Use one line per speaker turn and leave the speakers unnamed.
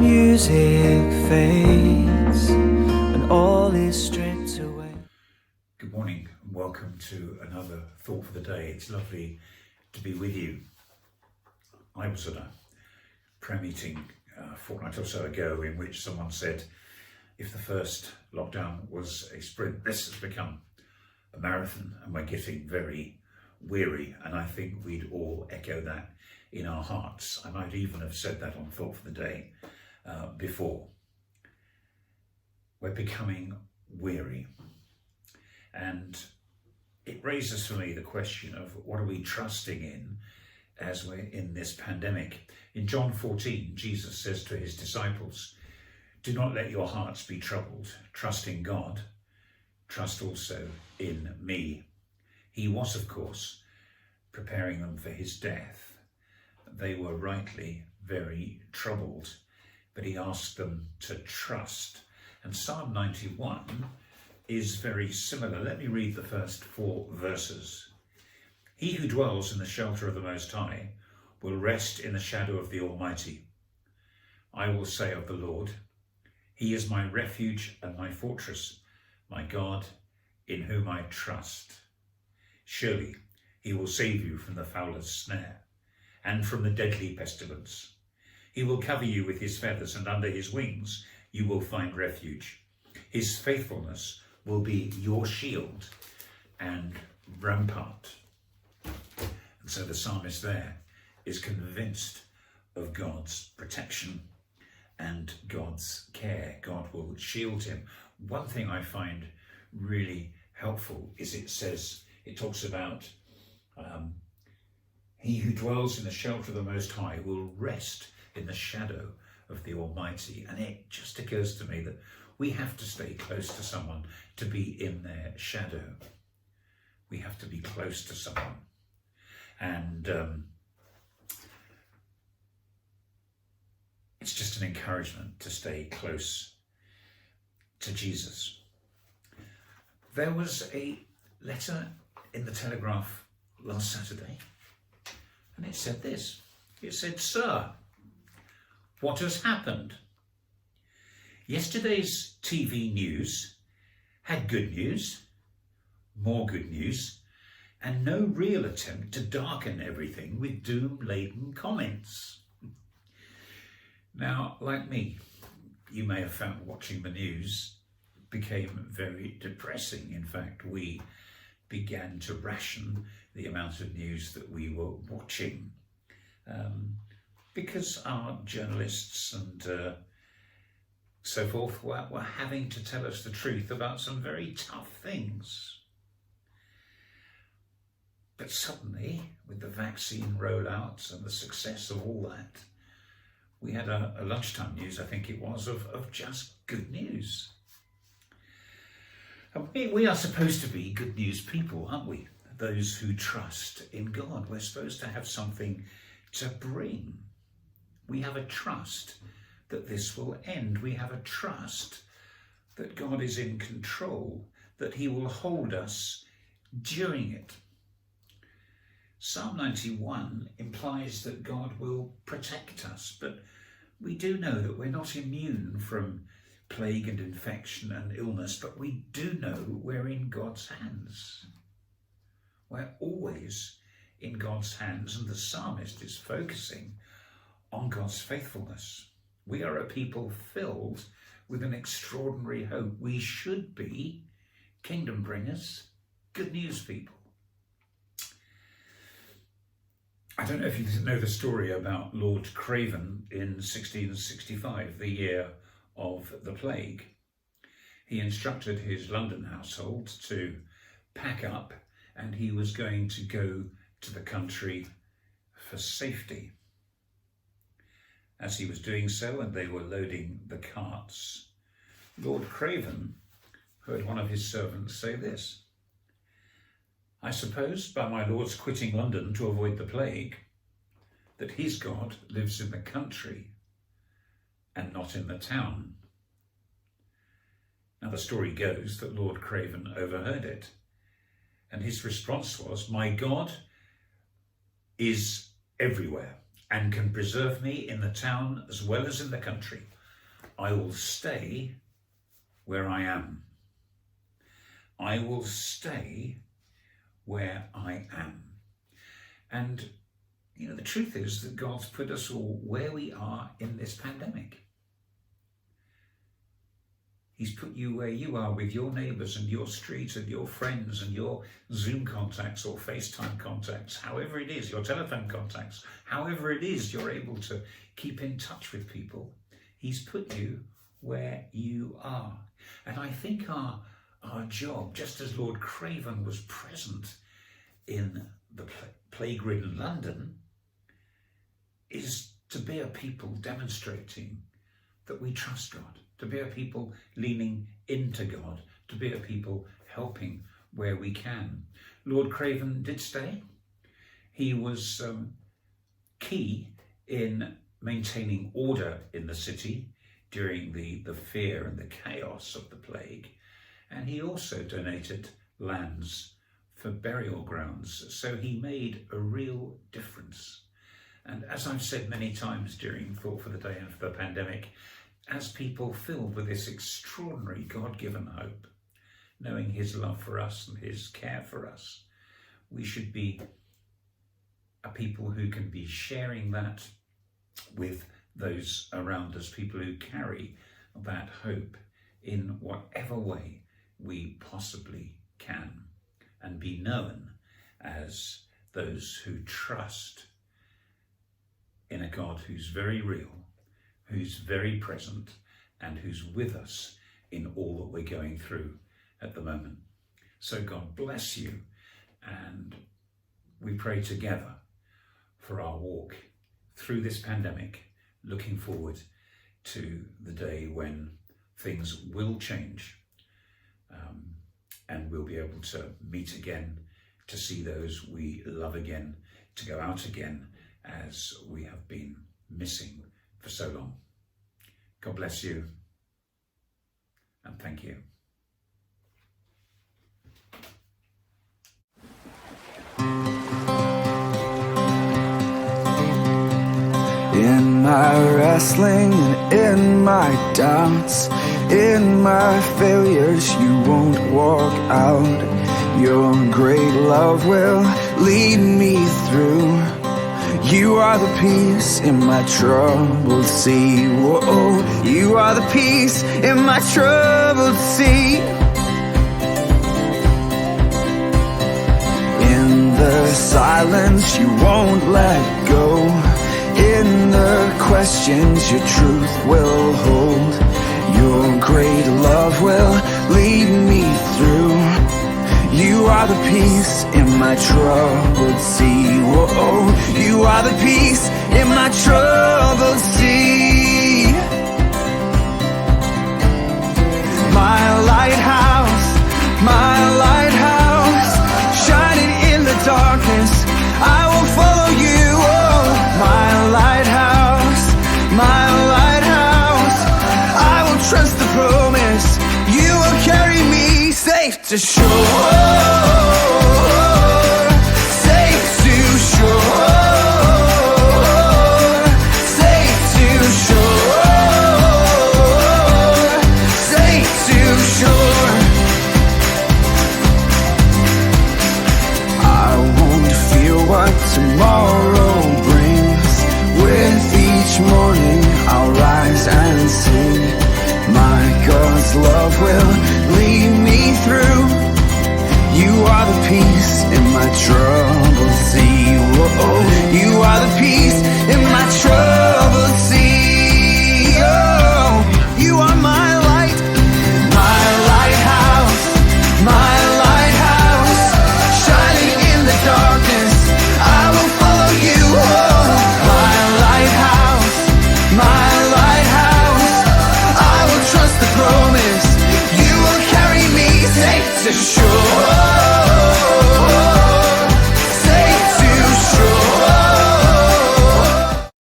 music fades when all is stripped away.
Good morning and welcome to another Thought for the Day. It's lovely to be with you. I was at a prayer meeting a fortnight or so ago in which someone said if the first lockdown was a sprint, this has become a marathon and we're getting very weary, and I think we'd all echo that in our hearts. I might even have said that on Thought for the Day before. We're becoming weary, and it raises for me the question of what are we trusting in as we're in this pandemic. In John 14, Jesus says to his disciples, "Do not let your hearts be troubled. Trust in God. Trust also in me." He was, of course, preparing them for his death. They were rightly very troubled, but he asked them to trust. And Psalm 91 is very similar. Let me read the first 4 verses. "He who dwells in the shelter of the Most High will rest in the shadow of the Almighty. I will say of the Lord, He is my refuge and my fortress, my God, in whom I trust. Surely he will save you from the fowler's snare and from the deadly pestilence. He will cover you with his feathers, and under his wings you will find refuge. His faithfulness will be your shield and rampart." And so the psalmist there is convinced of God's protection and God's care. God will shield him. One thing I find really helpful is it talks about he who dwells in the shelter of the Most High will rest in the shadow of the Almighty. And it just occurs to me that we have to stay close to someone to be in their shadow. We have to be close to someone. And it's just an encouragement to stay close to Jesus. There was a letter in the Telegraph last Saturday, and it said this. It said, "Sir, what has happened? Yesterday's TV news had good news, more good news, and no real attempt to darken everything with doom-laden comments." Now, like me, you may have found watching the news became very depressing. In fact, we began to ration the amount of news that we were watching because our journalists and so forth were having to tell us the truth about some very tough things. But suddenly, with the vaccine rollouts and the success of all that, we had a lunchtime news, I think it was, of just good news. And we are supposed to be good news people, aren't we? Those who trust in God. We're supposed to have something to bring. We have a trust that this will end. We have a trust that God is in control, that he will hold us during it. Psalm 91 implies that God will protect us, but we do know that we're not immune from plague and infection and illness, but we do know we're in God's hands. We're always in God's hands, and the psalmist is focusing on God's faithfulness. We are a people filled with an extraordinary hope. We should be kingdom bringers, good news people. I don't know if you know the story about Lord Craven in 1665, the year of the plague. He instructed his London household to pack up, and he was going to go to the country for safety. As he was doing so, and they were loading the carts, Lord Craven heard one of his servants say this: "I suppose by my lord's quitting London to avoid the plague, that his God lives in the country and not in the town." Now the story goes that Lord Craven overheard it, and his response was, "My God is everywhere and can preserve me in the town as well as in the country, I will stay where I am. I will stay where I am. And, you know, the truth is that God's put us all where we are in this pandemic. He's put you where you are with your neighbours and your street and your friends and your Zoom contacts or FaceTime contacts, however it is, your telephone contacts, however it is you're able to keep in touch with people. He's put you where you are. And I think our job, just as Lord Craven was present in the plague-ridden London, is to be a people demonstrating that we trust God, to be a people leaning into God, to be a people helping where we can. Lord Craven did stay. He was key in maintaining order in the city during the fear and the chaos of the plague. And he also donated lands for burial grounds. So he made a real difference. And as I've said many times during Thought for the Day and for the pandemic, as people filled with this extraordinary God-given hope, knowing his love for us and his care for us, we should be a people who can be sharing that with those around us, people who carry that hope in whatever way we possibly can, and be known as those who trust in a God who's very real, who's very present, and who's with us in all that we're going through at the moment. So God bless you, and we pray together for our walk through this pandemic, looking forward to the day when things will change, and we'll be able to meet again, to see those we love again, to go out again as we have been missing for so long. God bless you, and thank you.
In my wrestling and in my doubts, in my failures, you won't walk out. Your great love will lead me through. You are the peace in my troubled sea. Whoa, you are the peace in my troubled sea. In the silence, you won't let go. In the questions, your truth will hold. Your great love will lead me through. You are the peace in my troubled sea. Whoa, you are the peace in my troubled sea. My lighthouse, shining in the darkness, I will follow you. Oh, my lighthouse, I will trust the promise. You will carry me safe to shore.